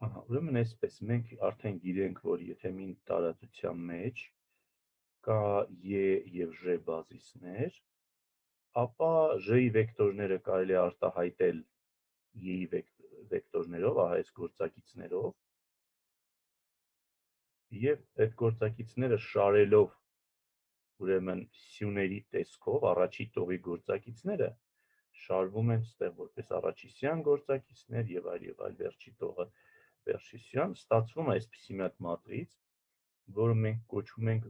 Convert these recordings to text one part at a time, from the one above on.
Ուրեմն այսպես, մենք արդեն գիտենք, որ եթե մին տարածության մեջ կա Է և Ժ բազիսներ, ապա Ժ-ի վեկտորները կարելի է արտահայտել Է-ի վեկտորներով, այս գործակիցներով, և այդ գործակիցները շարելով ուրեմն սյուների տեսքով, առաջի տողի գործակիցները շարվում են ստեղ որպես առաջիսյան գործակիցներ և այլ վերջի տողը վերջիսյան, ստացվում է այսպիսի մի հատ մատրից, որը մենք կոչում ենք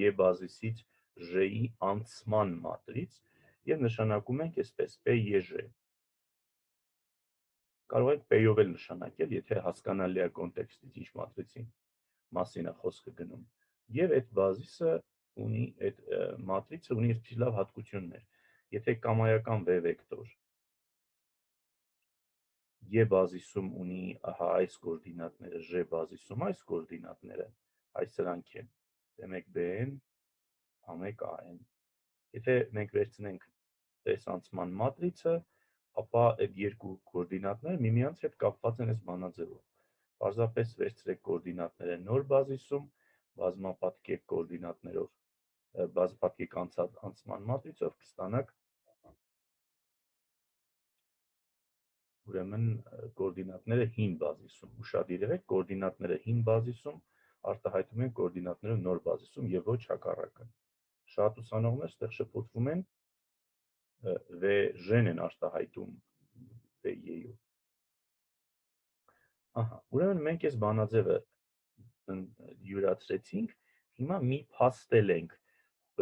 Է բազիսից Ժ-ի անցման մատրից և նշանակում ենք այսպես P-Ե-Ժ։ Կարող ենք P-ով էլ նշանակել, եթե հասկանալի է կոնտեքստից ինչ մատրիցի մասին է խոսքը գնում։ Եվ այդ բազիսը ունի, այդ մատրիցը ունի այսպիսի լավ հատկություններ։ Եթե կամայական V վեկտոր Է բազիսում ունի այս կորդինատները, Ժ բազիսում այս կորդինատները, այս սրանք են, B1 BN, A1 AN։ Եթե մենք վերցնենք այս անցման մատրիցը, ապա այդ երկու կորդինատները միմյանց հետ կապված են այս բանաձևով։ Պարզապես վերցրեք կորդինատները նոր բազիսում, բազմապատկեք կորդինատներով, բազմապատկեք անցման մատրիցով կստանաք ուրեմն կորդինատները հին բազիսում, ուշադիր եղեք, կորդինատները հին բազիսում արտահայտում են կորդինատները նոր բազիսում և ոչ հակառակը։ Շատ ուսանողներ ստեղ շփոթվում են, V-Ժ-ն են արտահայտում V-Ե-ով։ Ուրեմն մենք այս բանաձևը յուրացրեցինք, հիմա մի փաստել ենք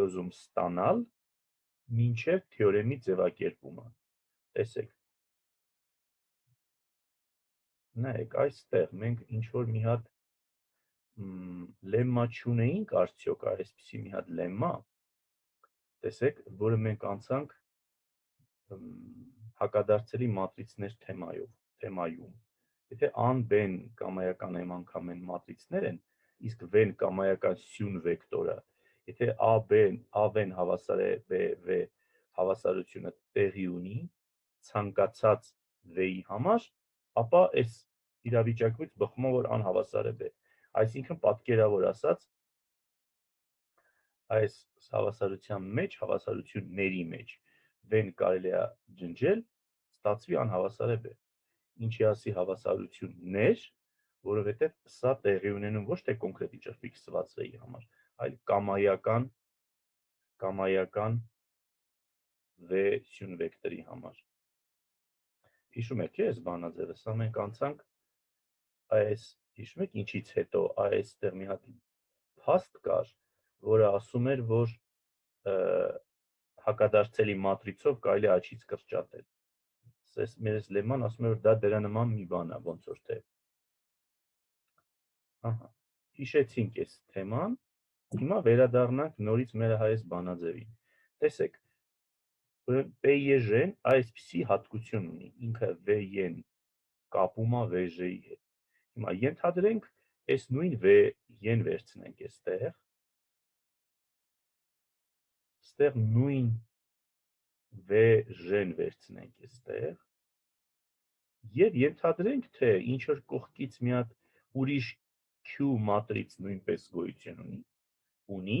ուզում ստանալ մինչև թեորեմի ձևակերպումը։ Տեսեք, նայեք, այստեղ մենք ինչ-որ մի հատ լեմմա չունեինք արդյոք, այսպիսի մի հատ լեմմա, տեսեք, որը մենք անցանք հակադարձերի մատրիցներ թեմայում։ Եթե A-ն, B-ն կամայական M անգամ են մատրիցներ են, իսկ V-ն կամայական սյուն վեկտորը, եթե AV-ն հավասար է BV հավասարությունը տեղի ունի ցանկացած V-ի համար, ապա այս իրավիճակից բխում է, որ անհավասար է B։ Այսինքն պատկերավոր ասած, այս հավասարության մեջ, հավասարությունների մեջ V-ն կարելի է ջնջել, ստացվի անհավասար է B։ Ինչի ասի հավասարություններ, որովհետև սա տեղի ունենում ոչ թե կոնկրետի fix-ված V-ի համար, այլ կամայական V սյուն վեկտորի համար։ Հիշում եք այս բանաձևը, սա մենք անցանք այս, հիշում եք ինչից հետո այստեղ մի հատ փաստ կար, որը ասում էր, որ հակադարձելի մատրիցով կարելի է աչից կրճատել։ Մեր այս լեմման ասում է, որ դա դրա նման մի բան է, ոնց որ թե։ Հիշեցինք այս թեման, հիմա վերադառնանք նորից մեր այս բանաձևին։ Տեսեք, P-Ե-Ժ-ն այսպիսի հատկություն ունի, ինքը V-ն կապում է V-Ժ-ի հետ։ Հիմա ենթադրենք, այս նույն V-ն վերցնենք այստեղ, այստեղ նույն V-Ժ-ն վերցնենք այստեղ, և ենթադրենք, թե ինչ որ կողքից մի հատ ուրիշ Q մատրից նույնպես գոյություն ունի,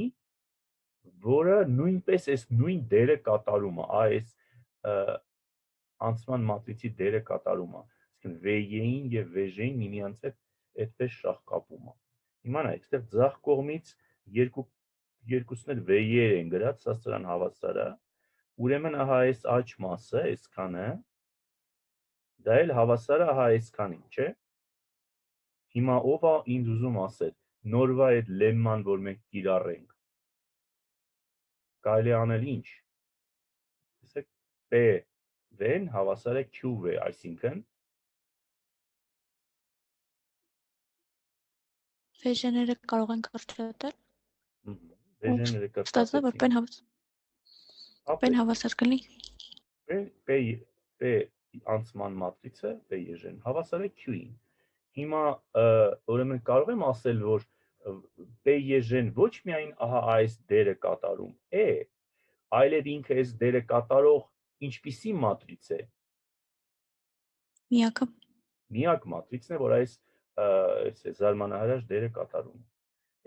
որը նույնպես այս նույն դերը կատարում է, այս անցման մատրիցի դերը կատարում է, այսինքն V-ին և V-Ժ-ին միմյանց հետ այդպես շաղկապում է։ Հիմա նայեք, այստեղ ձախ կողմից երկուսն էլ V-եր են գրած, սա սրան հավասար է, ուրեմն ահա այս աջ մասը, այսքանը, դա էլ հավասար է ահա այսքանին, չէ՞։ Հիմա ով է ինձ ուզում ասել, նորվա այդ լեմման, որ մենք կիրառենք, կարելի է անել ինչ։ Տեսեք, P-V-ն հավասար է Q-V, այսինքն V-ները կարող են կրճատել։ V-ները Ստացա, որ P-ն հավասար կլինի։ P անցման մատրիցը, P-Ե-Ժ-ն հավասար է Q-ին։ Հիմա ուրեմն կարող եմ ասել, որ P-Ե-Ժ-ն ոչ միայն ահա այս դերը կատարում է, այլև ինքը այս դերը կատարող ինչպիսի մատրից է։ Միակը։ Միակ մատրիցն է, որ այս զարմանահրաշ դերը կատարում։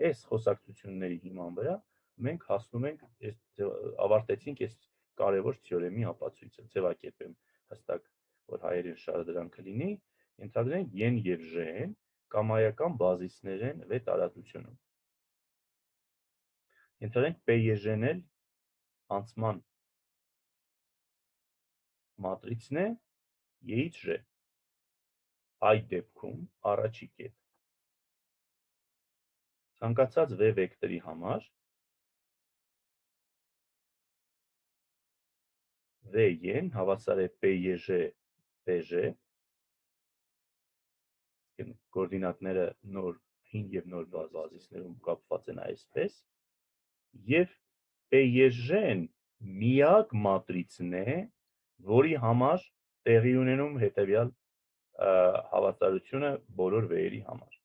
Այս խոսակցությունների հիման վրա մենք հասնում ենք, ավարտեցինք այս կարևոր թեորեմի ապացույցը, ձևակերպեմ հստակ, որ հայերեն շարադրանքը լինի, ենթադրենք ե-ն և ժ-ն կամայական բազիսներ են V տարածությունում։ Ենթադրենք P-J-ն էլ անցման մատրիցն է ե-ից ժ։ Այդ դեպքում առաջի կետ։ Ցանկացած V վեկտորի համար V-ն հավասար է P-J VJ, կոորդինատները նոր հին և նոր բազիսներում կապված են այսպես, և P-J-ն միակ մատրիցն է, որի համար տեղի ունենում հետևյալ հավասարությունը բոլոր V-երի համար։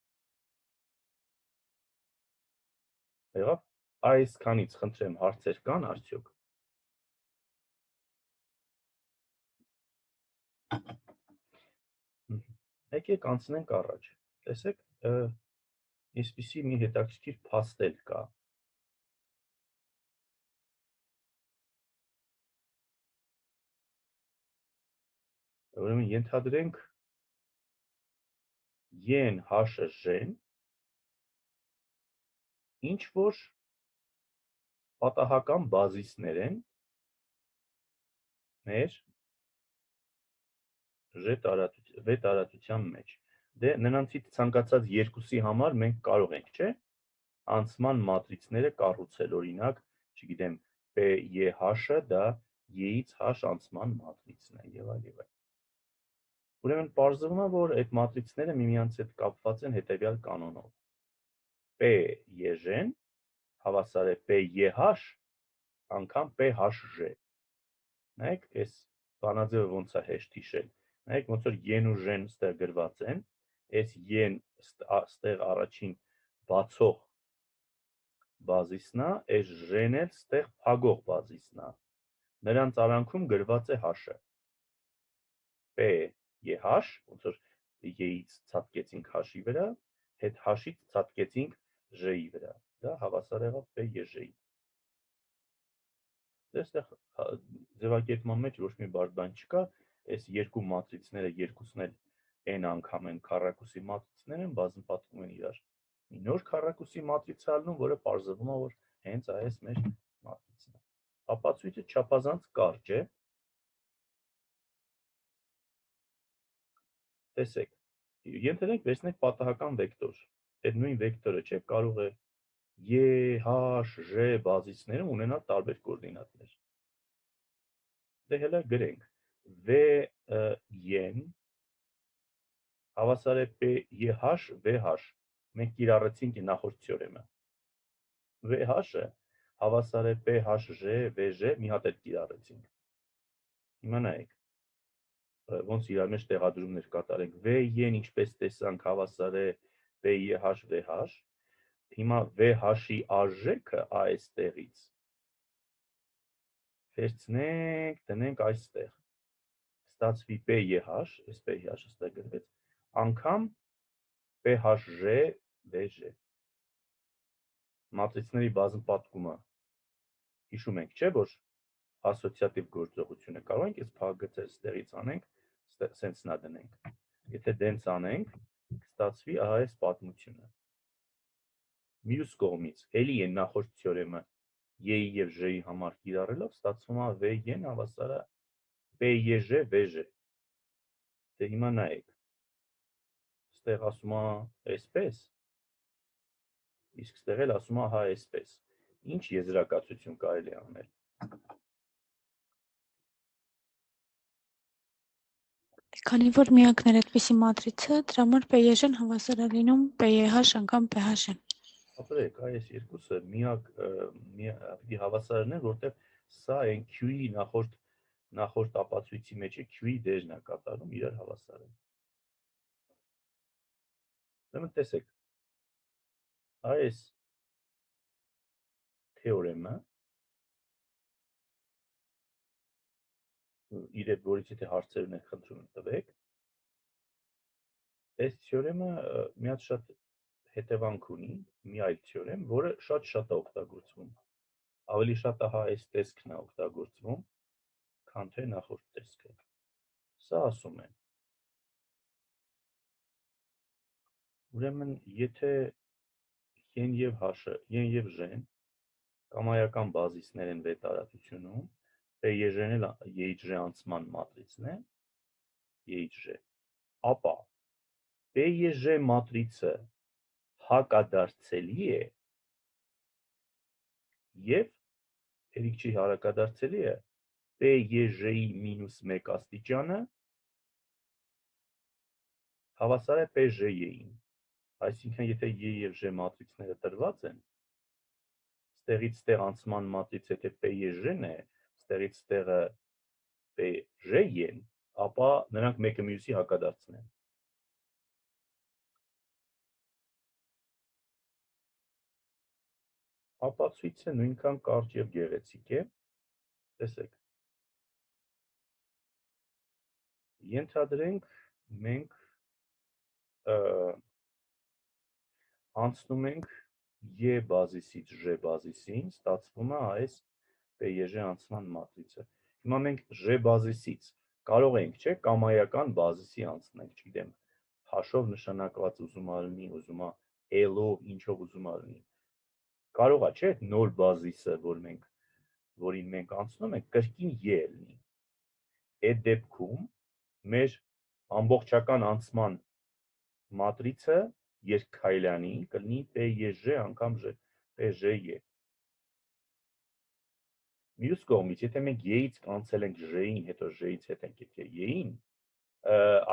Եղավ, այսքանից խնդրեմ հարցեր կան արդյոք։ Եկեք անցնենք առաջ, տեսեք, այսպիսի մի հետաքրքիր փաստ էլ կա։ Ուրեմն ենթադրենք ե-ն H-ը J-ն ինչ որ պատահական բազիսներ են մեր V տարածության մեջ։ Դե նրանցից ցանկացած երկուսի համար մենք կարող ենք, չէ՞, անցման մատրիցները կառուցել, օրինակ, չգիտեմ, P-J-H-ը դա ե-ից H անցման մատրիցն է եւ այլ եւ այլ։ Ուրեմն պարզվում է, որ այդ մատրիցները միմյանց հետ կապված են հետևյալ կանոնով։ P-J-ն հավասար է P-J-H անգամ P-H-J։ Նայեք, այս բանաձևը ոնց է հեշտ հիշել։ Նայեք, ոնց որ ե-ն ու ժ-ն ստեղ գրված են, այս ե-ն ստեղ առաջին բացող բազիսն է, այս ժ-ն էլ ստեղ փակող բազիսն է։ Նրանց արանքում գրված է H-ը։ P-J-H, ոնց որ ե-ից ցատկեցինք H-ի վրա, հետ H-ից ցատկեցինք J-ի վրա։ Դա հավասար եղավ P-J-ի։ Այստեղ ձևակերպման մեջ ոչ մի բարդ բան չկա, այս երկու մատրիցները երկուսն էլ n անգամ են քառակուսի մատրիցներ են, բազմապատկում են իրար։ Մի նոր քառակուսի մատրից է ալնում, որը պարզվում է, որ հենց այս մեր մատրիցն է։ Ապացույցը չափազանց կարճ է։ Տեսեք, ենթադրենք վերցնենք պատահական վեկտոր։ Այդ նույն վեկտորը չէ, կարող է E, H, J բազիսներում ունենալ տարբեր կոորդինատներ։ Դե հələ գրենք V-ն հավասար է P-J-H VH։ Մենք կիրառեցինք նախորդ թեորեմը։ VH-ը հավասար է P-H-J VJ, մի հատ էլ կիրառեցինք։ Հիմա նայեք, ոնց իրար մեջ տեղադրումներ կատարենք։ V-ն ինչպես տեսանք հավասար է P-J-H VH։ Հիմա VH-ի արժեքը այստեղից վերցնենք, դնենք այստեղ։ Ստացվի P-J-H, այս P-J-H-ը ստեղ գրվեց, անգամ P-H-J VJ։ Մատրիցների բազմապատկումը հիշում ենք, չէ՞, որ ասոցիատիվ գործողություն է, կարող ենք այս փակագծերը ստեղից անենք, սենց նա դնենք։ Եթե դենց անենք, կստացվի ահա այս պատմությունը։ Մյուս կողմից, էլի է նախորդ թեորեմը E-ի եւ J-ի համար կիրառելով ստացվում է V-ն հավասար է P-J VJ։ Դե հիմա նայեք։ Ստեղ ասում է այսպես, իսկ ստեղ էլ ասում է հա այսպես։ Ինչ եզրակացություն կարելի է անել։ Քանի որ միակներ այդպիսի մատրիցը, դրա համար P-ն հավասար է լինում P-H անգամ P-H-ն։ Ապրեք, այս երկուսը միակ պիտի հավասար լինեն, որտեղ սա այն Q-ի նախորդ ապացույցի մեջ է Q-ի դերն է կատարում, իրար հավասար են։ Ուրեմն տեսեք, այս թեորեմը իրեւ որից եթե հարցեր ունեք, խնդրում եմ տվեք, Այս թեորեմը մի հատ շատ հետևանք ունի, մի այլ թեորեմ, որը շատ է օգտագործվում։ Ավելի շատ ահա այս տեսքն է օգտագործվում, քան թե նախորդ տեսքը։ Սա ասում է. Ուրեմն, եթե են եւ h-ը, են եւ j-ն կամայական բազիսներ են վետարածությունում, PJ-ն էլ EJ անցման մատրիցն է, EJ, ապա PJ մատրիցը հակադարձելի է եւ երիք չի հակադարձելի է PJ-ի -1 աստիճանը հավասար է PJ-ին։ Այսինքն, եթե E եւ J մատրիցները տրված են, ստեղից ստեղ անցման մատրից եթե PJ-ն է, ստեղից ստեղը PJ-ն, ապա նրանք մեկը մյուսի հակադարձն են։ Ապացույցը նույնքան կարճ եւ գեղեցիկ է։ Տեսեք։ Ենթադրենք մենք անցնում ենք E բազիսից J բազիսին, ստացվում է այս PJ անցման մատրիցը։ Հիմա մենք J բազիսից կարող ենք, չէ, կամայական բազիսի անցնել, չգիտեմ, h-ով նշանակված ուզում ալնի, ուզում է l-ով, ինչով ուզում ալնի։ Կարող է, չէ, նոր բազիսը, որին մենք անցնում ենք, կրկին E լինի։ Այդ դեպքում մեր ամբողջական անցման մատրիցը երկքայլանի կլինի PJ անգամ PJ-E։ Մյուս կողմից, եթե մենք E-ից կանցել ենք J-ին, հետո J-ից հետ ենք եկել E-ին,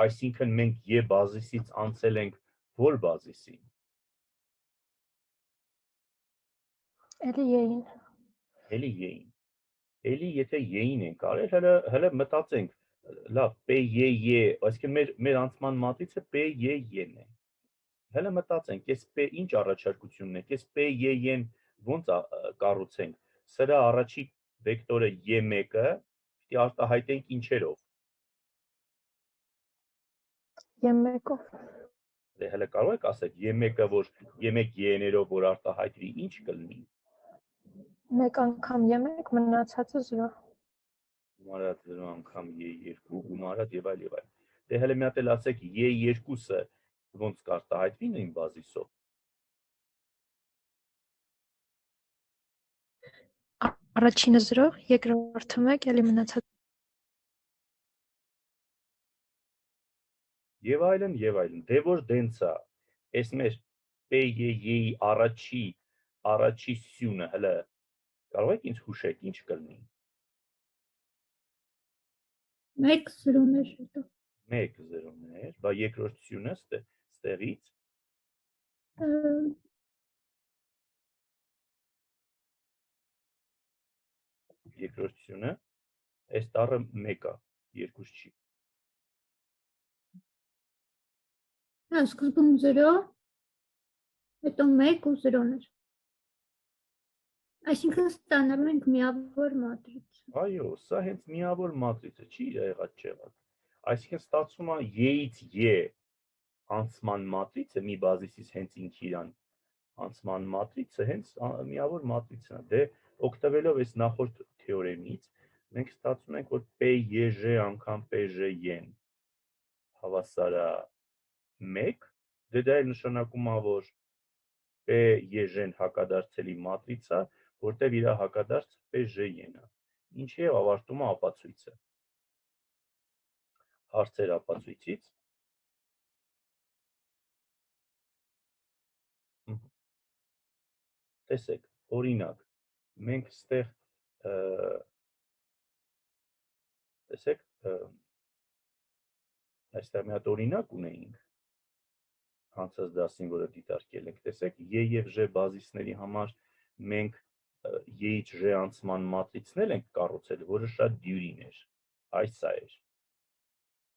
այսինքն մենք E բազիսից անցել ենք որ բազիսին։ Էլի E-ին։ Էլի E-ին։ Էլի եթե E-ին ենք արել, հələ մտածենք, լավ, PE, այսինքն մեր անցման մատրիցը PE-ն է։ Հələ մտածենք, այս P ինչ առաջարկությունն է, այս PE-ն ոնց կառուցենք։ Սրա առաջի վեկտորը E1-ը պիտի արտահայտենք ինչերով։ E1-ով։ Դե հələ կարող եք ասեք E1-ը, որ E1 E-ներով որ արտահայտվի, ինչ կլինի։ 1 անգամ E1, մնացածը 0։ Գումարած 0 անգամ E2, գումարած եւ այլ եւ այլ։ Դե հələ մի հատ էլ ասեք E2-ը ոնց կարտահայտվի նույն բազիսով։ Առաջինը 0, երկրորդը 1, էլի մնացած Եվ այլն եւ այլն։ Դե որ դենց է, այս մեր PE-ի առաջի սյունը հələ կարող եք ինձ հուշեք, ինչ կլինի։ 1 0-ներ հետո։ 1 0-ներ, բա երկրորդ սյունը ստեղից երկրորդ սյունը այս տառը 1 է, 2 չի։ Սկզբում 0, հետո 1 ու 0-ներ։ Այսինքն ստանալու ենք միավոր մատրից։ Այո, սա հենց միավոր մատրիցը չի եղած չեղած։ Այսինքն ստացվում է E-ից E անցման մատրիցը մի բազիսից հենց ինք իրան անցման մատրիցը հենց միավոր մատրիցն է։ Դե օգտվելով այս նախորդ թեորեմից մենք ստացում ենք, որ PJ անգամ PJ-ն հավասար է 1, դե դա էլ նշանակում է, որ PJ-ն հակադարձելի մատրիցա, որտեղ իր հակադարձ PJ-ն է։ Ինչի եւ ավարտում է ապացույցը։ Հարցեր ապացույցից։ Տեսեք, օրինակ, մենք ստեղ տեսեք, այստեղ մի հատ օրինակ ունեինք անցած դասին, որը դիտարկել ենք, տեսեք, E եւ J բազիսների համար մենք E-ից J անցման մատրիցն ենք կառուցել, որը շատ դյուրին էր։ Այս սա էր։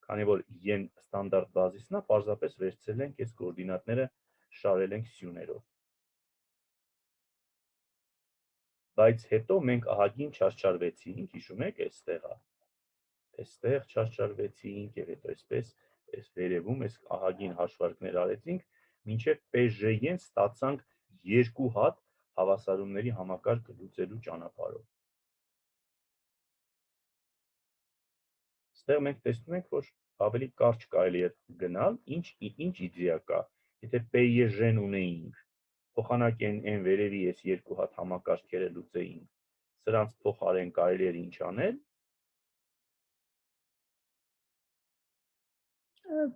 Քանի որ E-ն ստանդարտ բազիսն է, պարզապես վերցրել ենք այս կոորդինատները, շարել ենք սյուներով։ Բայց հետո մենք ահագին չարչարվեցինք, հիշում եք, այստեղ չարչարվեցինք եւ հետո այսպես այս վերևում այս ահագին հաշվարկներ արեցինք, մինչև PŽ-ն ստացանք 2 հատ հավասարումների համակարգ լուծելու ճանապարհով։ Այստեղ մենք տեսնում ենք, որ ավելի կարճ կարելի է գնալ, ինչ իդեա կա։ Եթե PŽ-ն ունեինք, փոխանակեն այն վերևի այս 2 հատ համակարգերը լուծեինք, սրանց փոխարեն կարելի էր ինչ անել։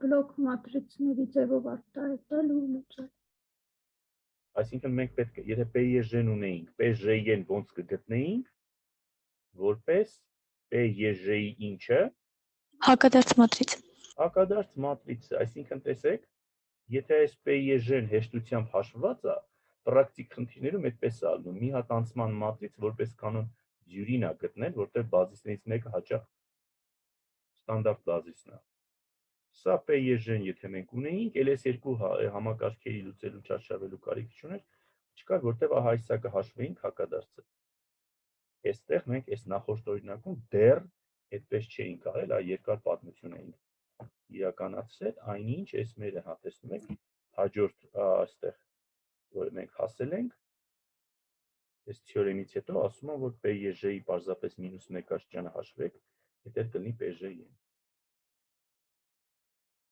Բլոկ մատրիցների ձևով արտահայտել ու լուծել։ Այսինքն մենք պետք է, եթե PŽ-ն ունեինք, PŽ-ն ոնց կգտնեինք, որպես PŽ-ի ինչը Հակադարձ մատրից։ հակադարձ մատրիցը, այսինքն տեսեք, եթե այս PŽ-ն հեշտությամբ հաշվված է, պրակտիկ խնդիրներում այդպես է ալնում, մի հատ անցման մատրից որպես կանոն դյուրին է գտնել, որտեղ բազիսներից մեկը հաճախ ստանդարտ բազիսն է։ Սա PŽ-ն եթե մենք ունեինք, էլ այս երկու համակարգերի լուծելու չարշավելու կարիք չուներ, չկար, որտեղ ահա այսա կհաշվեինք հակադարձը։ Այստեղ մենք այս նախորդ օրինակում դեռ այդպես չէինք արել, այլ երկար պատմություն էինք իրականացրել, այնինչ այս մերը տեսնում եք, հաջորդ այստեղ, որ մենք հասել ենք, այս թեորեմից հետո ասում եմ, որ PŽ-ի պարզապես -1 աստիճանը հաշվեք, հետո կլինի PŽ-ն։